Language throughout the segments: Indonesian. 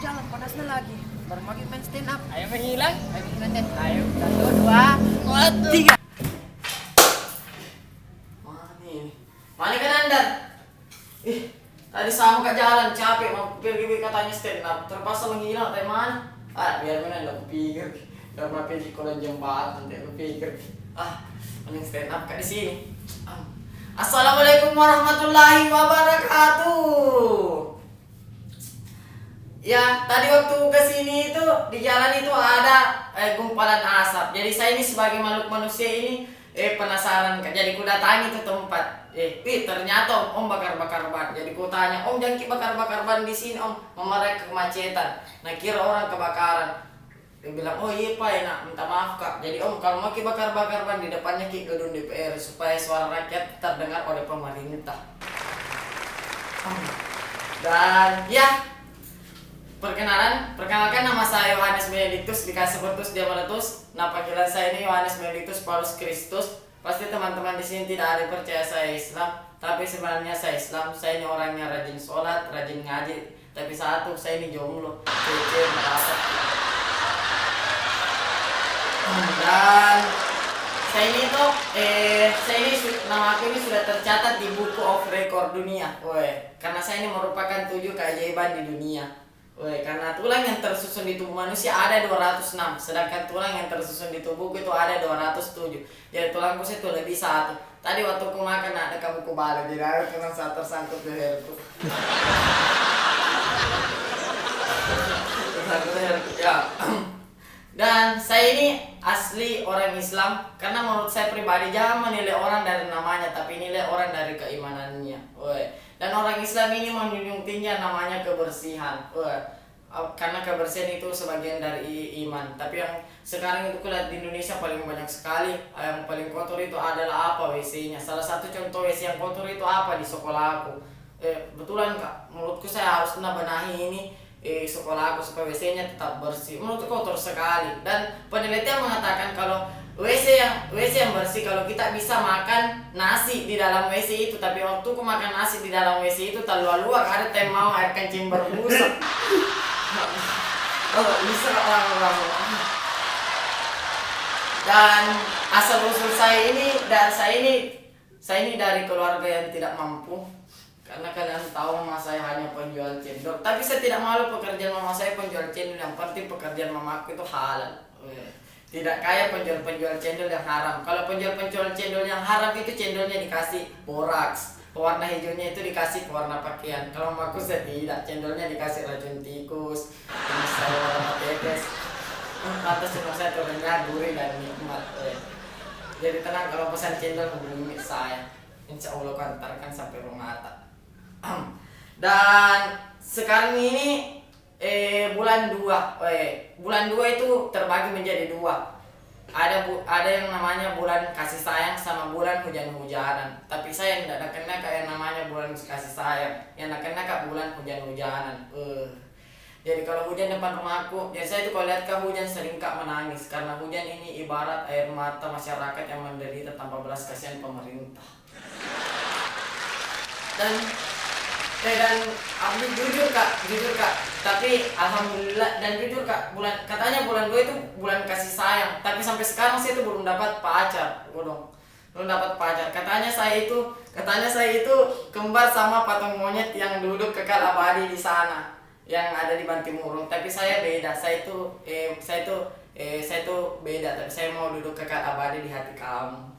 jalan panasnya lagi. Baru mau main stand up. Ayo menghilang. Ayo kita tes. Ayo, 1, 2, 3. Mana ini? Mana kan Anda? Tadi sama Kak jalan capek mau pergi katanya stand up terpaksa menghilang dari mana? Biar mana aku pikir. Biar mau pergi kolong jembatan aku pikir. Mending stand up Kak di sini. Assalamualaikum warahmatullahi wabarakatuh. Ya, tadi waktu ke sini itu di jalan itu ada gumpalan asap. Jadi saya ini sebagai makhluk manusia ini penasaran Kak. Jadi ku datangi itu tempat. Ternyata Om bakar-bakar ban. Jadi ku tanya, Om jangan bakar-bakar ban di sini Om, memarai kemacetan. Nah kira orang kebakaran. Dia bilang, oh iya Pak, nak minta maaf Kak. Jadi Om kalau mau bakar-bakar ban di depannya ke gedung DPR supaya suara rakyat terdengar oleh pemerintah. Dan ya, perkenalkan nama saya Yohanes Benedictus, dikasih Betus dia meletus. Nah panggilan saya ini Yohanes Benedictus Paulus Kristus. Pasti teman-teman di sini tidak ada yang percaya saya Islam, tapi sebenarnya saya Islam. Saya ini orangnya rajin sholat, rajin ngaji, tapi satu saya ini jomblo, kece merasa. Dan saya ini tuh, nama aku ini sudah tercatat di buku of record dunia, karena saya ini merupakan 7 keajaiban di dunia. Karena tulang yang tersusun di tubuh manusia ada 206, sedangkan tulang yang tersusun di tubuhku itu ada 207. Jadi tulangku itu lebih satu. Tadi waktu aku makan ada kamu balik, jadi ada tulang satu tersangkut di leherku. Ya. Dan saya ini asli orang Islam karena menurut saya pribadi jangan menilai orang dari namanya, tapi nilai orang dari keimanannya. Dan orang Islam ini menjunjung tinggi namanya kebersihan. Karena kebersihan itu sebagian dari iman. Tapi yang sekarang itu kulihat di Indonesia paling banyak sekali. Yang paling kotor itu adalah apa? WC-nya. Salah satu contoh WC yang kotor itu apa di sekolahku. Betulan Kak, menurutku saya harus benahi ini sekolahku supaya WC-nya tetap bersih. Menurutku kotor sekali. Dan penelitian mengatakan kalau WC yang bersih, kalau kita bisa makan nasi di dalam WC itu, tapi waktu aku makan nasi di dalam WC itu terlalu luar, ada tem mau air kencing berbusa. Bisa orang-orang. Dan asal usul saya ini dari keluarga yang tidak mampu. Karena kalian tahu mama saya hanya penjual cendol, tapi saya tidak malu pekerjaan mama saya penjual cendol. Yang penting pekerjaan mamaku itu halal. Tidak kayak penjual cendol yang haram. Kalau penjual cendol yang haram itu cendolnya dikasih boraks, pewarna hijaunya itu dikasih pewarna pakaian. Kalau mamaku saya tidak, cendolnya dikasih racun tikus, ini saya warna tetes. Pantas cendol saya terdengar gurih dan nikmat. Jadi tenang kalau pesan cendol hubungi saya. Insya Allah aku antarkan sampai rumah tak. Dan sekarang ini bulan 2. Bulan 2 itu terbagi menjadi 2. Ada yang namanya bulan kasih sayang sama bulan hujan-hujanan. Tapi saya tidak kena kayak namanya bulan kasih sayang. Yang kena kayak bulan hujan-hujanan. Jadi kalau hujan depan rumahku, jadi saya itu kalau lihat ke hujan sering Kak menangis karena hujan ini ibarat air mata masyarakat yang menderita tanpa belas kasihan pemerintah. Dan aku jujur kak, tapi alhamdulillah dan jujur Kak, katanya bulan 2 itu bulan kasih sayang, tapi sampai sekarang saya itu belum dapat pacar, belum dapat pacar. Katanya saya itu kembar sama patung monyet yang duduk kekal abadi di sana, yang ada di Bantimurung. Tapi saya beda, saya itu beda, tapi saya mau duduk kekal abadi di hati kamu.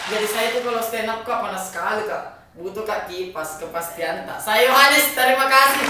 Jadi saya itu kalau stand up Kak panas sekali Kak. Butuh Kak kipas, kepastian tak. Saya Yohanes, terima kasih.